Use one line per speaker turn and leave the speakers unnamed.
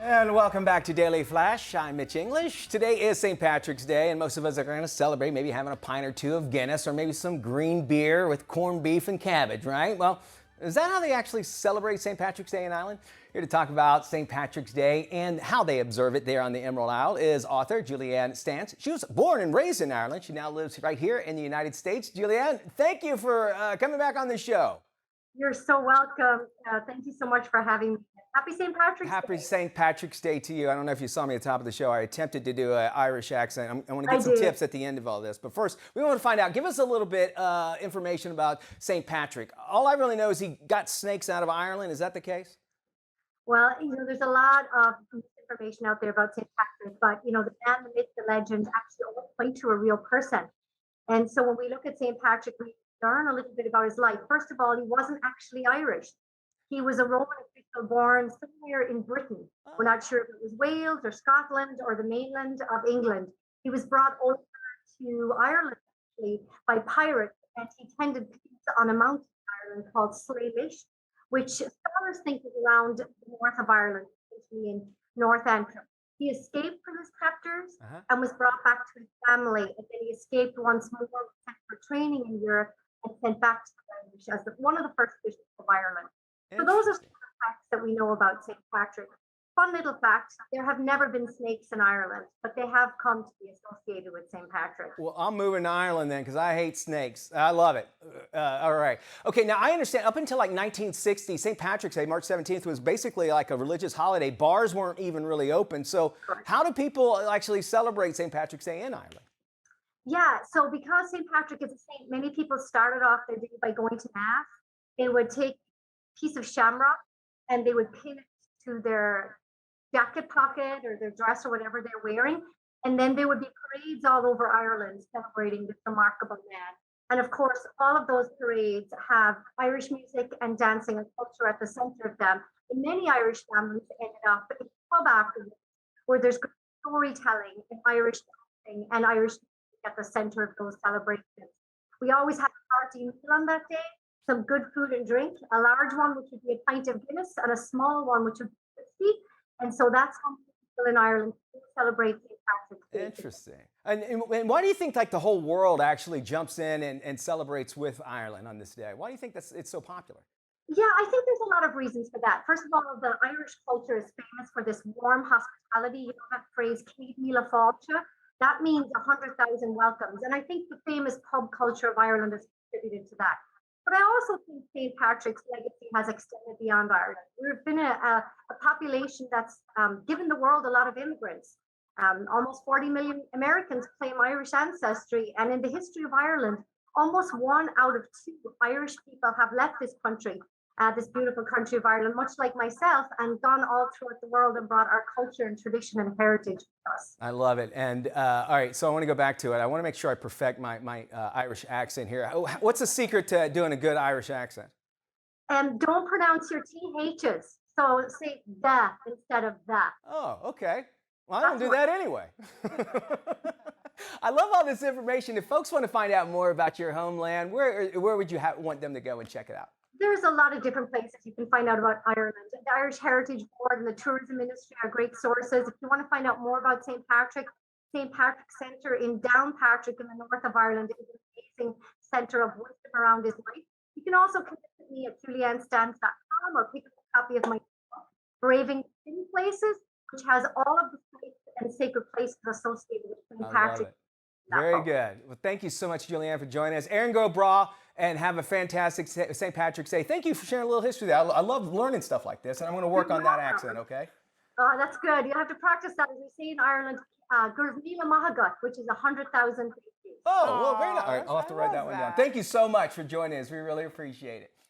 And welcome back to Daily Flash. I'm Mitch English. Today is St. Patrick's Day, and most of us are going to celebrate maybe having a pint or two of Guinness or maybe some green beer with corned beef and cabbage, right? Well, is that how they actually celebrate St. Patrick's Day in Ireland? Here to talk about St. Patrick's Day and how they observe it there on the Emerald Isle is author JULIANNE STANZ. She was born and raised in Ireland. She now lives right here in the United States. JULIANNE, thank you for coming back on the show.
You're so welcome. Thank you so much for having me. Happy St. Patrick's
Happy
Day.
St. Patrick's Day to you. I don't know if you saw me at the top of the show. I attempted to do an Irish accent. I want to get some tips at the end of all this. But first, we want to find out, give us a little bit information about St. Patrick. All I really know is he got snakes out of Ireland. Is that the case?
Well, there's a lot of information out there about St. Patrick, but, the man, the myth, the legend actually all point to a real person. And so when we look at St. Patrick, we learn a little bit about his life. First of all, he wasn't actually Irish. He was a Roman official born somewhere in Britain. We're not sure if it was Wales or Scotland or the mainland of England. He was brought over to Ireland actually by pirates, and he tended peace on a mountain in Ireland called Slalish, which scholars think is around the north of Ireland, especially in North Antrim. He escaped from his captors and was brought back to his family, and then he escaped once more, sent for training in Europe, and sent back to the Irish as one of the first bishops of Ireland. So those are some of the facts that we know about St. Patrick. Fun little fact, there have never been snakes in Ireland, but they have come to be associated with St. Patrick.
Well, I'm moving to Ireland then because I hate snakes. I love it. All right. Okay, now I understand up until like 1960, St. Patrick's Day, March 17th, was basically like a religious holiday. Bars weren't even really open. So how do people actually celebrate St. Patrick's Day in Ireland?
Yeah, so because St. Patrick is a saint, many people started off their day by going to Mass. They would take piece of shamrock and they would pin it to their jacket pocket or their dress or whatever they're wearing. And then there would be parades all over Ireland celebrating this remarkable man. And of course, all of those parades have Irish music and dancing and culture at the center of them. And many Irish families ended up in a pub afterwards where there's storytelling and Irish dancing and Irish music at the center of those celebrations. We always had a hearty meal on that day, some good food and drink, a large one, which would be a pint of Guinness, and a small one, which would be whiskey. And so that's how people in Ireland celebrate St. Patrick's Day.
Interesting. And why do you think like the whole world actually jumps in and celebrates with Ireland on this day? Why do you think it's so popular?
Yeah, I think there's a lot of reasons for that. First of all, the Irish culture is famous for this warm hospitality. You know that phrase, Céad Míle Fáilte? That means 100,000 welcomes. And I think the famous pub culture of Ireland has contributed to that. But I also think St. Patrick's legacy has extended beyond Ireland. We've been a population that's given the world a lot of immigrants. Almost 40 million Americans claim Irish ancestry. And in the history of Ireland, almost 1 out of 2 Irish people have left this country, this beautiful country of Ireland, much like myself, and gone all throughout the world and brought our culture and tradition and heritage with us.
I love it. And all right, so I want to go back to it. I want to make sure I perfect my Irish accent here. What's the secret to doing a good Irish accent?
And don't pronounce your THs. So say the instead of that.
Oh, okay. Well, I don't do that anyway. I love all this information. If folks want to find out more about your homeland, where would you want them to go and check it out?
There's a lot of different places you can find out about Ireland. The Irish Heritage Board and the Tourism Ministry are great sources. If you want to find out more about St. Patrick Centre in Downpatrick in the north of Ireland is an amazing centre of wisdom around his life. You can also connect with me at JulianneStanz.com or pick up a copy of my book, Braving Sin Places, which has all of the sites and sacred places associated with St. Patrick.
Very good. Well, thank you so much, Julianne, for joining us. Aaron, go bra and have a fantastic St. Patrick's Day. Thank you for sharing a little history there. I love learning stuff like this, and I'm going to work on that accent, okay?
That's good. You have to practice that, as we say in Ireland, Gurmila Mahagut, which is 100,000.
Oh, well, very nice. All right, I'll have to write that one down. Thank you so much for joining us. We really appreciate it.